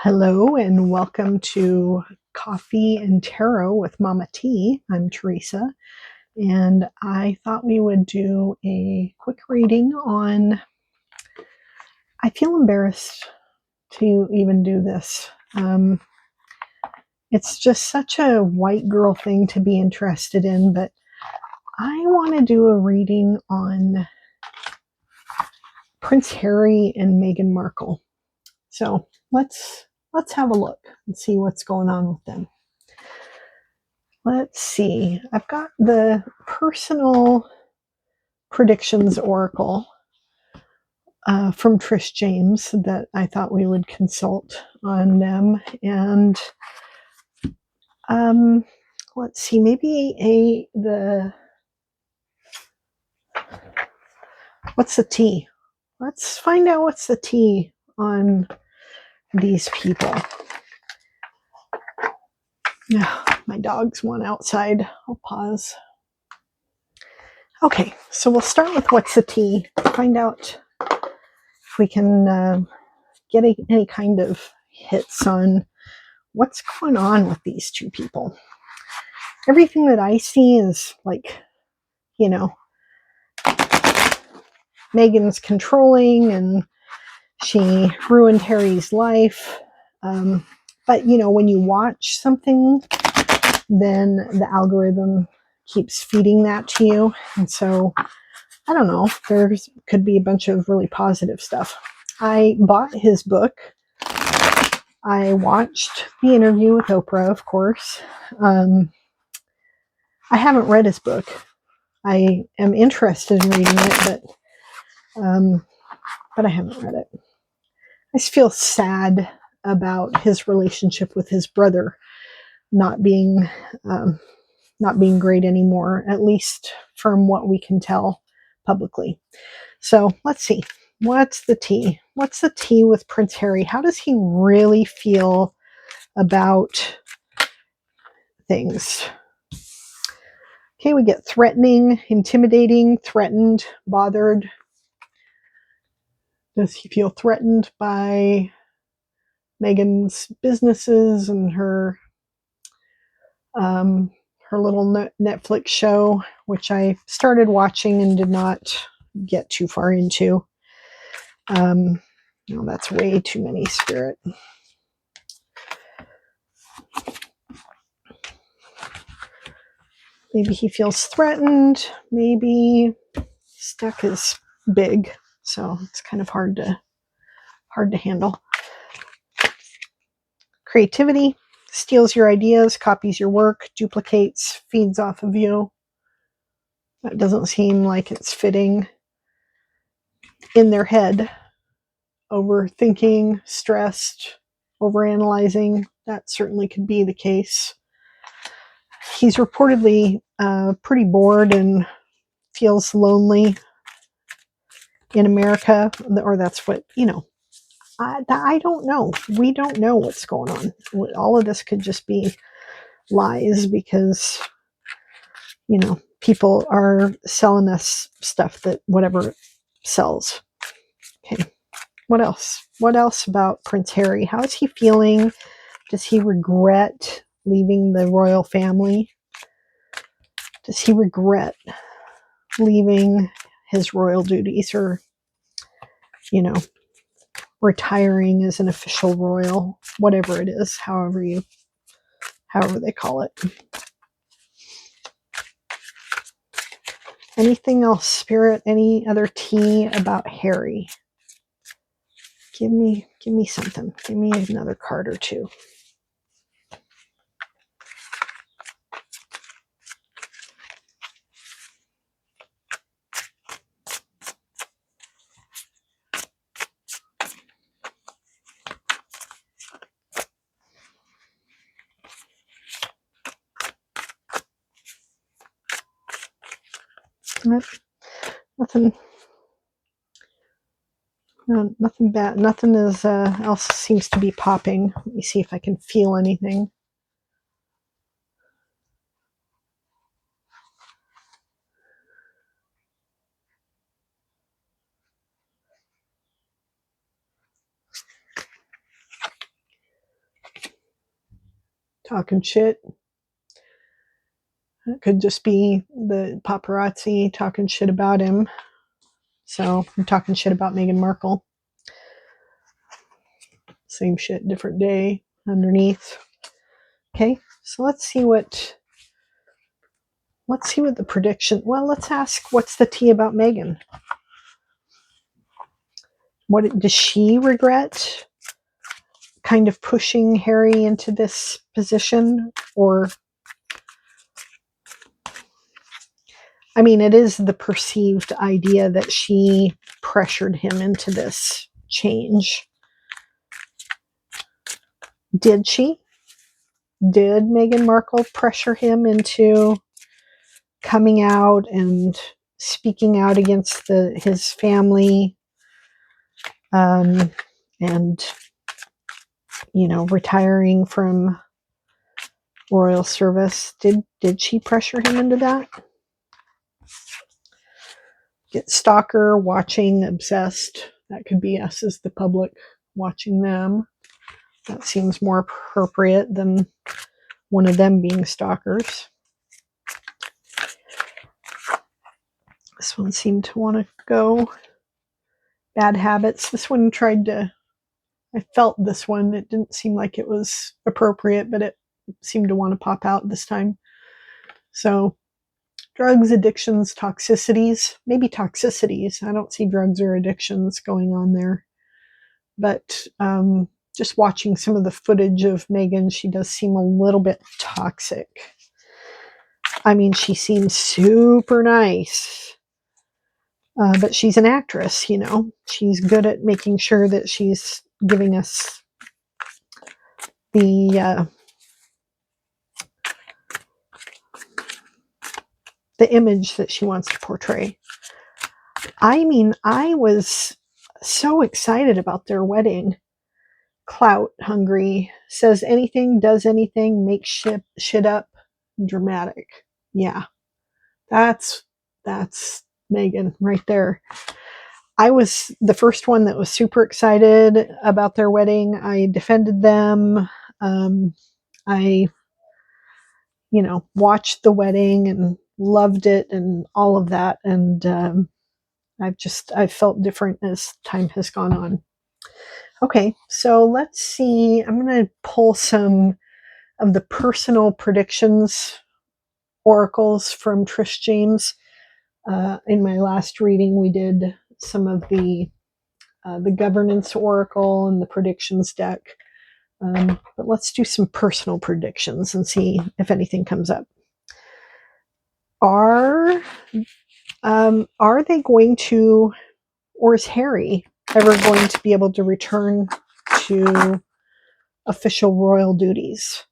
Hello and welcome to Coffee and Tarot with Mama T. I'm Teresa, and I thought we would do a quick reading on. I feel embarrassed to even do this. It's just such a white girl thing to be interested in, but I want to do a reading on Prince Harry and Meghan Markle. So let's have a look and see what's going on with them. Let's see. I've got the personal predictions oracle from Jaimes that I thought we would consult on them, and let's see. Maybe what's the tea? Let's find out what's the tea on these people. Yeah, my dog's one outside. I'll pause. Okay, so we'll start with what's the tea. Find out if we can get any kind of hits on what's going on with these two people. Everything that I see is like, Meghan's controlling and she ruined Harry's life. But, when you watch something, then the algorithm keeps feeding that to you. And so, I don't know, there could be a bunch of really positive stuff. I bought his book. I watched the interview with Oprah, of course. I haven't read his book. I am interested in reading it, but I haven't read it. I just feel sad about his relationship with his brother not being great anymore, at least from what we can tell publicly. So let's see. What's the tea? What's the tea with Prince Harry? How does he really feel about things? Okay, we get threatening, intimidating, threatened, bothered. Does he feel threatened by Meghan's businesses and her little Netflix show, which I started watching and did not get too far into? No, that's way too many, Spirit. Maybe he feels threatened. Maybe stuck is big, so it's kind of hard to handle. Creativity steals your ideas, copies your work, duplicates, feeds off of you. That doesn't seem like it's fitting in their head. Overthinking, stressed, overanalyzing, that certainly could be the case. He's reportedly pretty bored and feels lonely in America, or that's what, I don't know. We don't know what's going on. All of this could just be lies because, people are selling us stuff that whatever sells. Okay. What else? What else about Prince Harry? How is he feeling? Does he regret leaving the royal family? Does he regret leaving his royal duties or, retiring as an official royal, whatever it is, however they call it? Anything else, Spirit? Any other tea about Harry? Give me something. Give me another card or two. Nothing. No, nothing bad. Nothing else seems to be popping. Let me see if I can feel anything. talking shit. It could just be the paparazzi talking shit about him. So I'm talking shit about Meghan Markle. Same shit, different day underneath. Okay, so let's see what the prediction. Well, let's ask, what's the tea about Meghan? What does she regret? Kind of pushing Harry into this position, or I mean, it is the perceived idea that she pressured him into this change. Did she? Did Meghan Markle pressure him into coming out and speaking out against his family, and retiring from royal service? Did she pressure him into that? Get stalker, watching, obsessed. That could be us as the public watching them. That seems more appropriate than one of them being stalkers. This one seemed to want to go. Bad habits. This one I felt this one. It didn't seem like it was appropriate, but it seemed to want to pop out this time. So, drugs, addictions, toxicities. Maybe toxicities. I don't see drugs or addictions going on there. But just watching some of the footage of Meghan, she does seem a little bit toxic. I mean, she seems super nice. But she's an actress, She's good at making sure that she's giving us the image that she wants to portray. I mean, I was so excited about their wedding. Clout hungry, says anything, does anything, makes shit up, dramatic. Yeah, that's Meghan right there. I was the first one that was super excited about their wedding. I defended them. I watched the wedding and loved it and all of that. And I've felt different as time has gone on. Okay, so let's see. I'm going to pull some of the personal predictions oracles from Trish Jaimes. In my last reading, we did some of the governance oracle and the predictions deck. But let's do some personal predictions and see if anything comes up. Are they going to, or is Harry ever going to be able to return to official royal duties?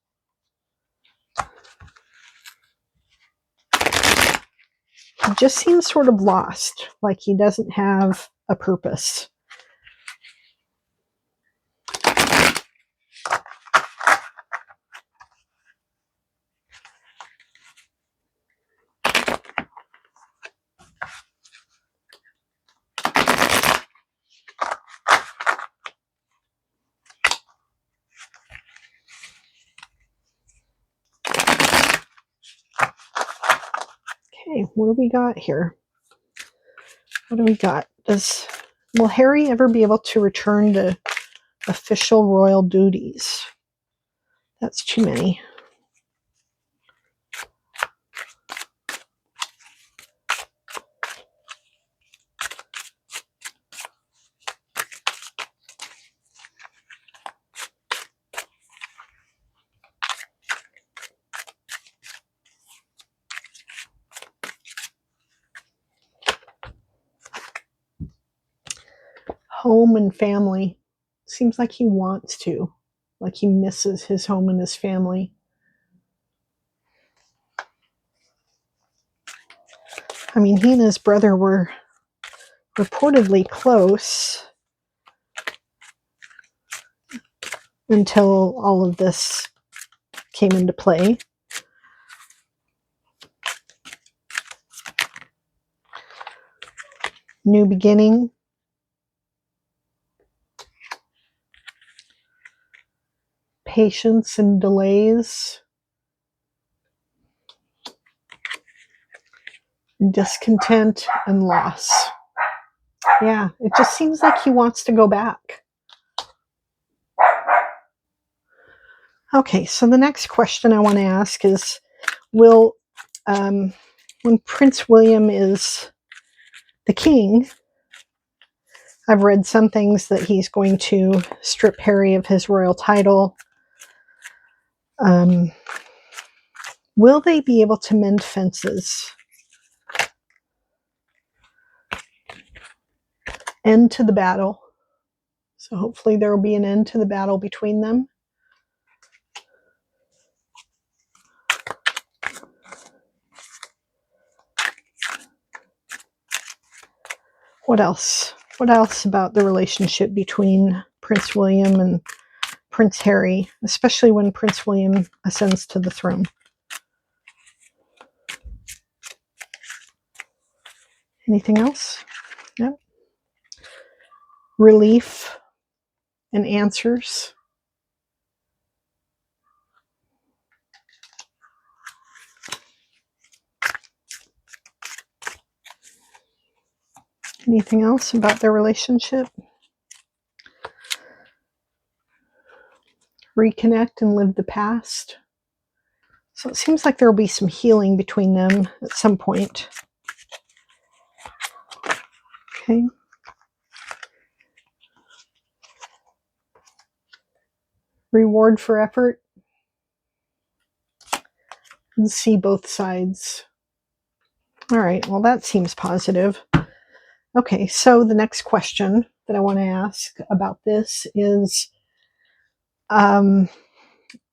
He just seems sort of lost, like he doesn't have a purpose. Okay, what do we got here? What do we got? Will Harry ever be able to return to official royal duties? That's too many. Home and family. Seems like he wants to. Like he misses his home and his family. I mean, he and his brother were reportedly close until all of this came into play. New beginning. impatience and delays, discontent and loss. Yeah, it just seems like he wants to go back. Okay, so the next question I want to ask is, will, when Prince William is the king, I've read some things that he's going to strip Harry of his royal title. Will they be able to mend fences? End to the battle. So hopefully there will be an end to the battle between them. What else? What else about the relationship between Prince William and Prince Harry, especially when Prince William ascends to the throne? Anything else? Yep. Relief and answers. Anything else about their relationship? Reconnect and live the past. So it seems like there will be some healing between them at some point. Okay. Reward for effort. And see both sides. All right, well, that seems positive. Okay, so the next question that I want to ask about this is,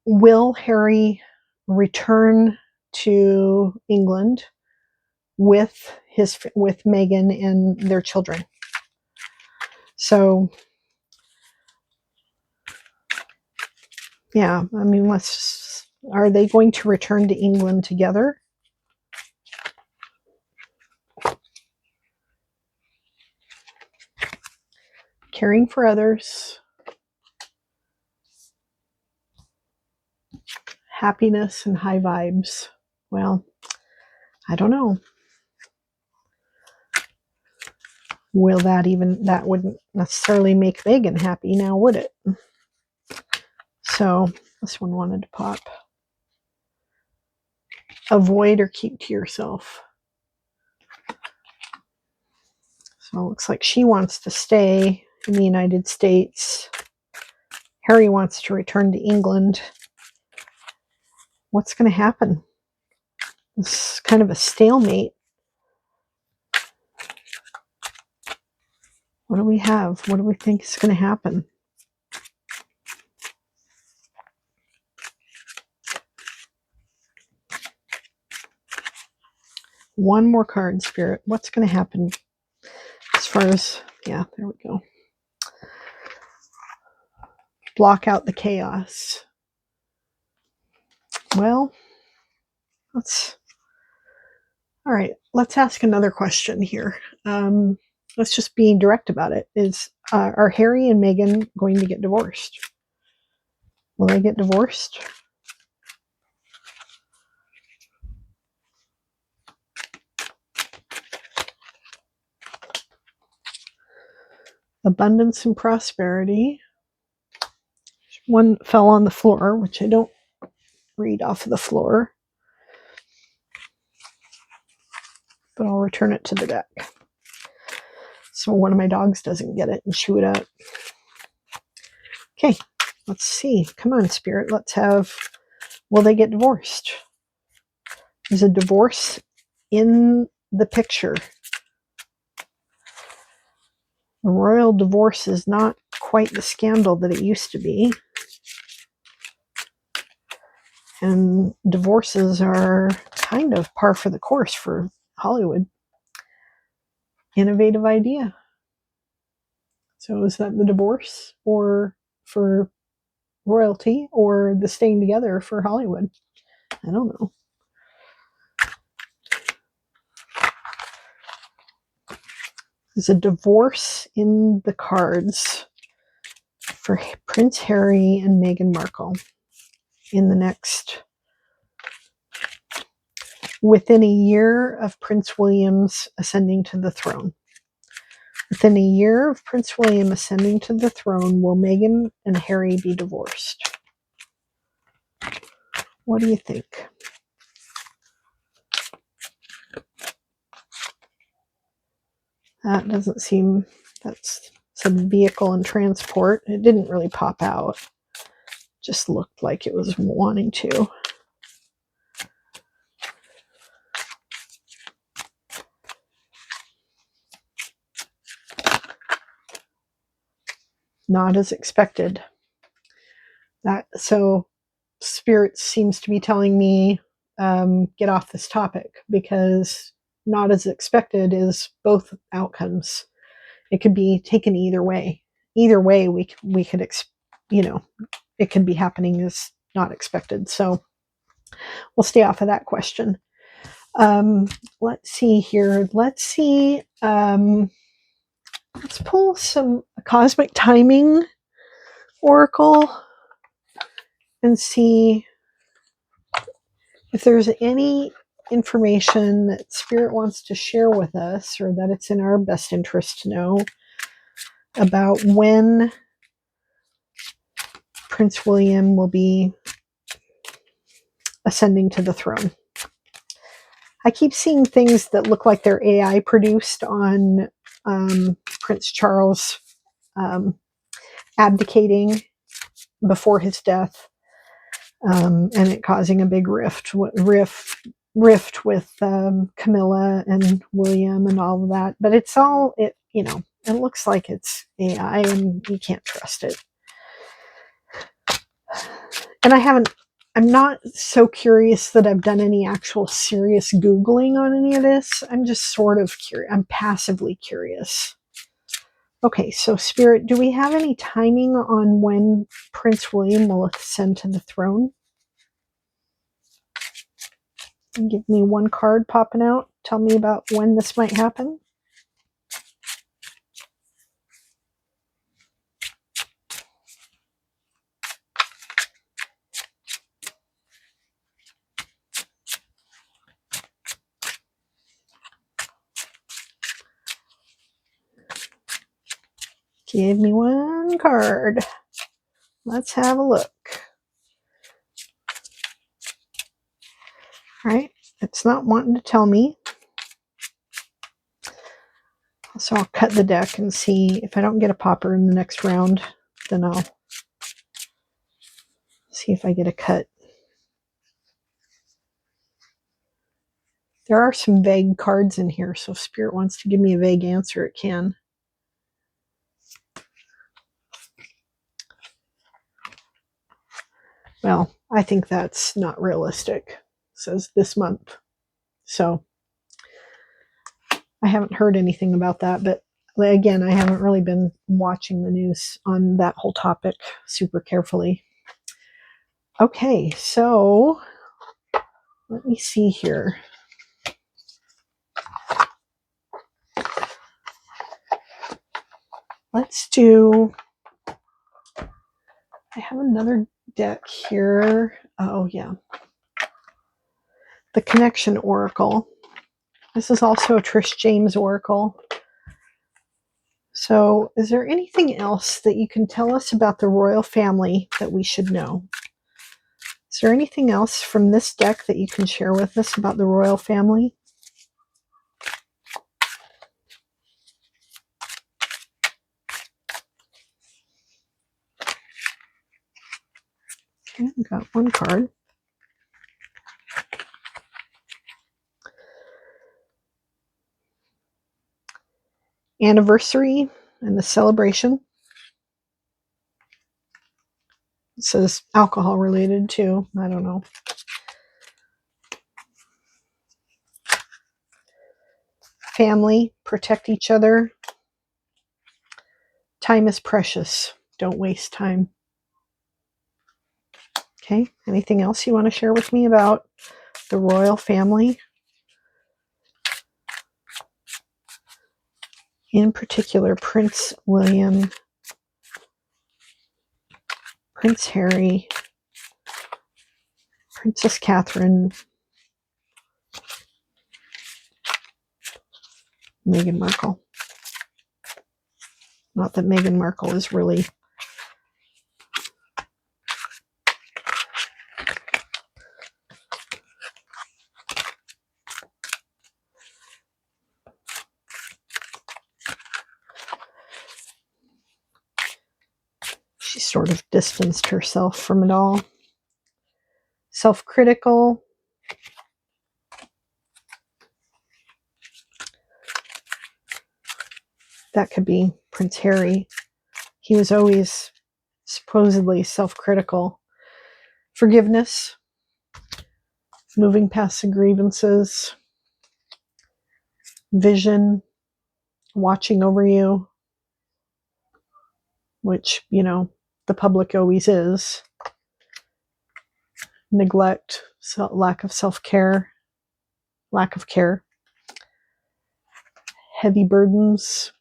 will Harry return to England with Meghan and their children? So, yeah, I mean, are they going to return to England together? Caring for others. Happiness and high vibes. Well, I don't know. That wouldn't necessarily make Meghan happy now, would it? So this one wanted to pop. Avoid or keep to yourself. So it looks like she wants to stay in the United States. Harry wants to return to England. What's going to happen? It's kind of a stalemate. What do we have? What do we think is going to happen? One more card, Spirit. What's going to happen as far as, yeah, there we go. Block out the chaos. Well, all right, let's ask another question here. Let's just be direct about it. Are Harry and Meghan going to get divorced? Will they get divorced? Abundance and prosperity. One fell on the floor, which I don't read off of the floor, but I'll return it to the deck so one of my dogs doesn't get it and chew it up. Okay, let's see. Come on, Spirit. Let's have, will they get divorced? Is a divorce in the picture? A royal divorce is not quite the scandal that it used to be. And divorces are kind of par for the course for Hollywood. Innovative idea. So is that the divorce or for royalty, or the staying together for Hollywood? I don't know. There's a divorce in the cards for Prince Harry and Meghan Markle. in the next, within a year of Prince William's ascending to the throne. Within a year of Prince William ascending to the throne, will Meghan and Harry be divorced? What do you think? That doesn't seem, that's some vehicle and transport. It didn't really pop out. Just looked like it was wanting to. Not as expected. So Spirit seems to be telling me get off this topic, because not as expected is both outcomes. It could be taken either way. Either way, we could it could be happening as not expected. So we'll stay off of that question. Let's see here. Let's pull some cosmic timing oracle and see if there's any information that Spirit wants to share with us, or that it's in our best interest to know about when Prince William will be ascending to the throne. I keep seeing things that look like they're AI produced on Prince Charles abdicating before his death, and it causing a big rift with Camilla and William and all of that. But it's all, it looks like it's AI, and you can't trust it. And I'm not so curious that I've done any actual serious Googling on any of this. I'm just sort of curious. I'm passively curious. Okay, so Spirit, do we have any timing on when Prince William will ascend to the throne? Give me one card popping out. Tell me about when this might happen. Give me one card. Let's have a look. All right, it's not wanting to tell me. So I'll cut the deck and see if I don't get a popper in the next round, then I'll see if I get a cut. There are some vague cards in here, so if Spirit wants to give me a vague answer, it can. Well, I think that's not realistic, it says this month. So I haven't heard anything about that, but again, I haven't really been watching the news on that whole topic super carefully. Okay, so let me see here. Let's do, I have another deck here. Oh, yeah. The Connection Oracle. This is also a Trishe Jaimes Oracle. So, is there anything else that you can tell us about the royal family that we should know? Is there anything else from this deck that you can share with us about the royal family? Okay, I got one card. Anniversary and the celebration. It says alcohol related too. I don't know. Family, protect each other. Time is precious. Don't waste time. Okay, anything else you want to share with me about the royal family? In particular, Prince William, Prince Harry, Princess Catherine, Meghan Markle. Not that Meghan Markle is really she sort of distanced herself from it all. Self-critical. That could be Prince Harry. He was always supposedly self-critical. Forgiveness. Moving past the grievances. Vision. Watching over you. Which, you know, the public always is. Neglect. Lack of self-care. Lack of care. Heavy burdens.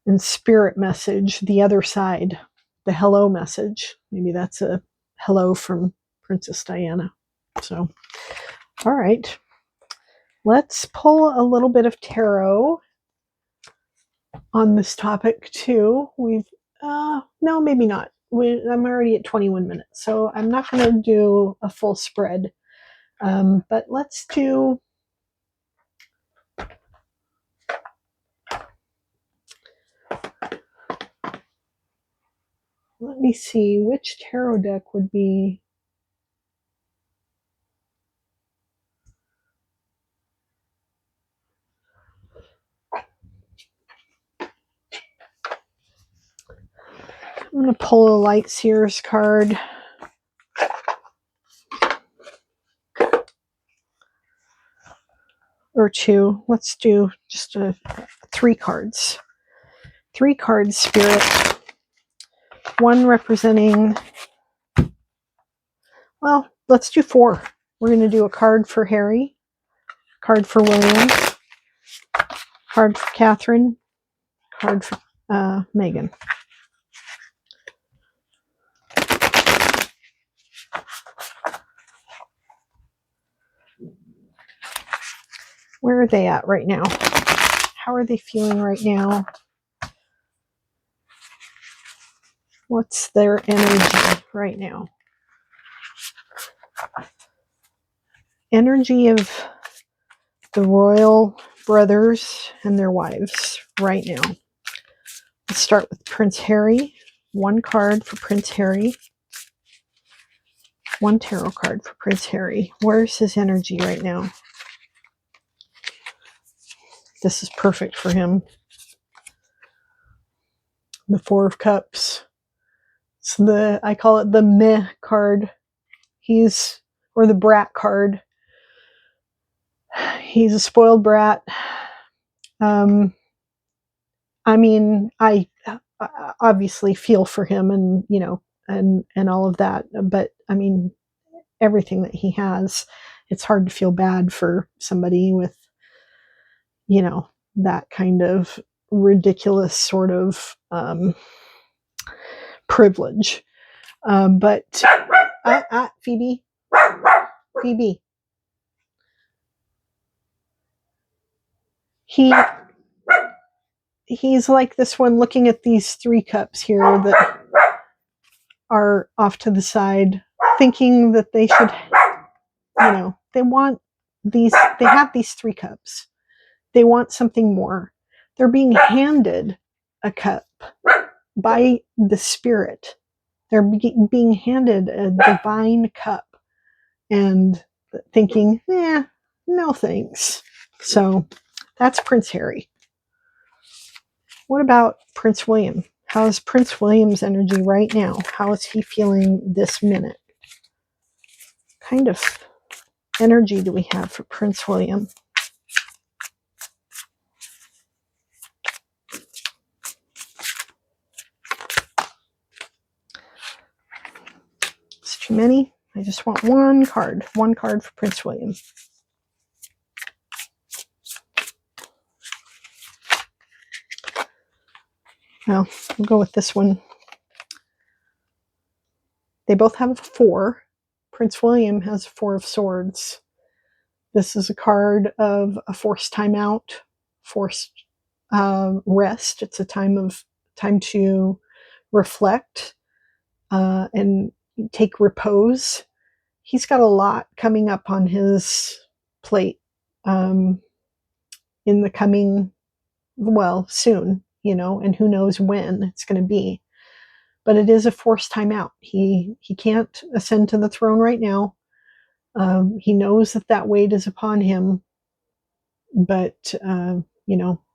And spirit message, the other side, the hello message. Maybe that's a hello from Princess Diana. So, all right. Let's pull a little bit of tarot on this topic too. No, maybe not. I'm already at 21 minutes, so I'm not going to do a full spread. But let's do... Let me see, which tarot deck would be... I'm going to pull a Light Seers card. Or two. Let's do just 3 cards. 3 cards, Spirit. One representing... Well, let's do 4. We're going to do a card for Harry, card for William, card for Catherine, card for Meghan. Where are they at right now? How are they feeling right now? What's their energy right now? Energy of the royal brothers and their wives right now. Let's start with Prince Harry. 1 card for Prince Harry. 1 tarot card for Prince Harry. Where's his energy right now? This is perfect for him. The 4 of Cups. So I call it the meh card. Or the brat card. He's a spoiled brat. I mean, I obviously feel for him and, you know, and all of that. But I mean, everything that he has, it's hard to feel bad for somebody with, you know, that kind of ridiculous sort of privilege. But Phoebe, he's like this one looking at these 3 cups here that are off to the side, thinking that they should, you know, they have these 3 cups. They want something more. They're being handed a cup by the Spirit. They're being handed a divine cup and thinking, no thanks. So that's Prince Harry. What about Prince William? How is Prince William's energy right now? How is he feeling this minute? What kind of energy do we have for Prince William? It's too many. I just want 1 card. 1 card for Prince William. Well, we'll go with this one. They both have a 4. Prince William has a 4 of Swords. This is a card of a forced timeout, forced rest. It's a time to reflect and take repose. He's got a lot coming up on his plate in the coming, well, soon, and who knows when it's going to be. But it is a forced timeout. He can't ascend to the throne right now. He knows that weight is upon him, but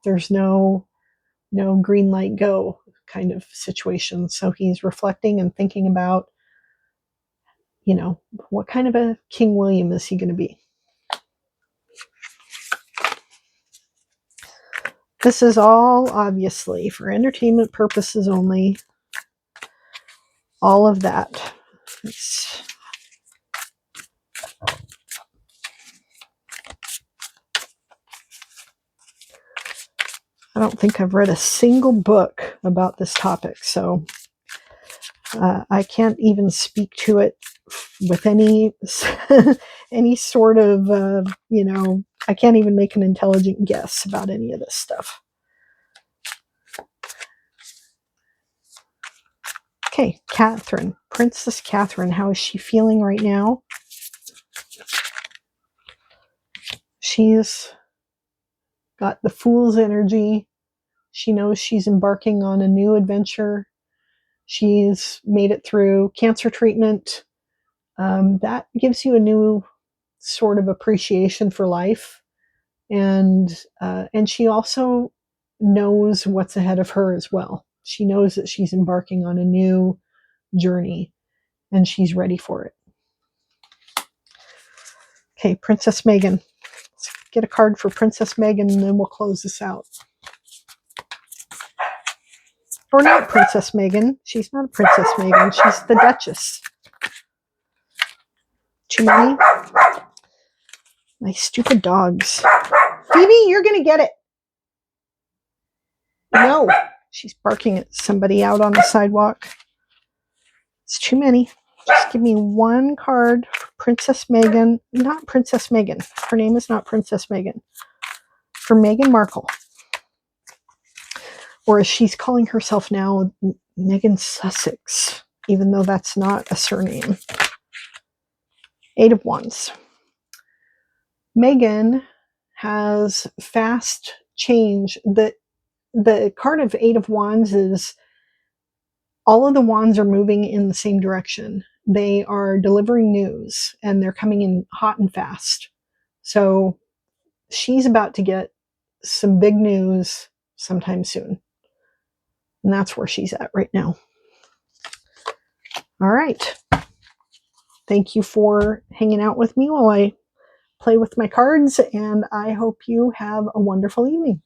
there's no green light go kind of situation. So he's reflecting and thinking about, what kind of a King William is he going to be? This is all obviously for entertainment purposes only. All of that. I don't think I've read a single book about this topic, so I can't even speak to it with any sort of, I can't even make an intelligent guess about any of this stuff. Okay, Catherine, Princess Catherine, how is she feeling right now? She's got the Fool's energy. She knows she's embarking on a new adventure. She's made it through cancer treatment. That gives you a new sort of appreciation for life, and she also knows what's ahead of her as well. She knows that she's embarking on a new journey, and she's ready for it. Okay, Princess Megan. Let's get a card for Princess Megan, and then we'll close this out. Or not Princess Megan. She's not a Princess Megan. She's the Duchess. Too many? My stupid dogs. Phoebe, you're going to get it. No. She's barking at somebody out on the sidewalk. It's too many. Just give me one card for Princess Megan. Not Princess Megan. Her name is not Princess Megan. For Meghan Markle. Or as she's calling herself now, Meghan Sussex, even though that's not a surname. 8 of Wands. Meghan has fast change. The card of 8 of Wands is all of the wands are moving in the same direction. They are delivering news, and they're coming in hot and fast. So she's about to get some big news sometime soon. And that's where she's at right now. All right. Thank you for hanging out with me while I play with my cards, and I hope you have a wonderful evening.